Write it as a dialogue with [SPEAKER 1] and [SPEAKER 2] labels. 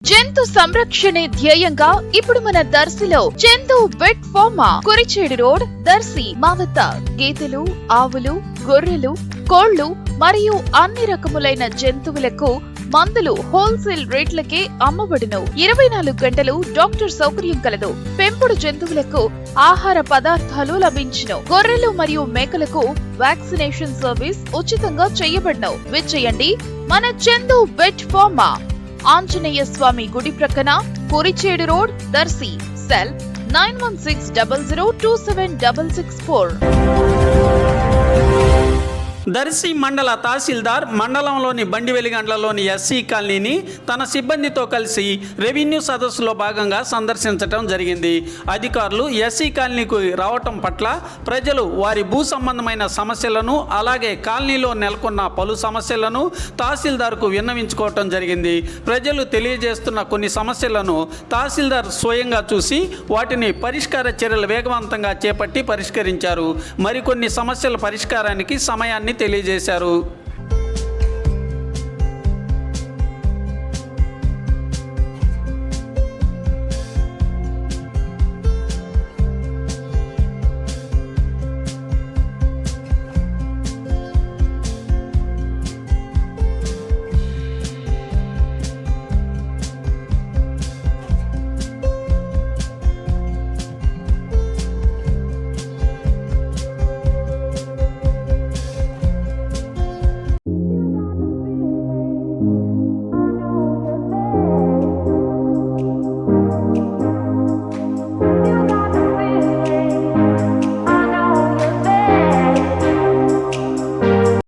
[SPEAKER 1] జంతు సంరక్షణే ధ్యేయంగా ఇప్పుడు మన దర్శిలో Chandu vet pharma Kurichedu road Darsi మా వద్ద గేదెలు, ఆవులు, గొర్రెలు, కోళ్లు మరియు అన్ని రకములైన జంతువులకు మందులు హోల్సేల్ రేట్లకే అమ్మబడును. 24 గంటలు డాక్టర్ సౌకర్యం కలదు. పెంపుడు జంతువులకు ఆహార పదార్థాలు లభించును. గొర్రెలు మరియు మేకలకు వ్యాక్సినేషన్ సర్వీస్ ఉచితంగా చేయబడును. విచ్చేయండి మన చందు వెట్ ఫార్మా, ఆంజనేయ స్వామి గుడి ప్రక్కన, కురిచేడు రోడ్, దర్శి. సెల్ 9160027664.
[SPEAKER 2] దర్శి మండల తహసీల్దార్ మండలంలోని బండి వెలిగండ్లలోని ఎస్సీ కాలనీని తన సిబ్బందితో కలిసి రెవెన్యూ సదస్సులో భాగంగా సందర్శించడం జరిగింది. అధికారులు ఎస్సీ కాలనీకి రావటం పట్ల ప్రజలు వారి భూ సంబంధమైన సమస్యలను, అలాగే కాలనీలో నెలకొన్న పలు సమస్యలను తహసీల్దార్కు విన్నవించుకోవటం జరిగింది. ప్రజలు తెలియజేస్తున్న కొన్ని సమస్యలను తహసీల్దార్ స్వయంగా చూసి వాటిని పరిష్కార చర్యలు వేగవంతంగా చేపట్టి పరిష్కరించారు. మరికొన్ని సమస్యల పరిష్కారానికి సమయాన్ని తెలియజేశారు.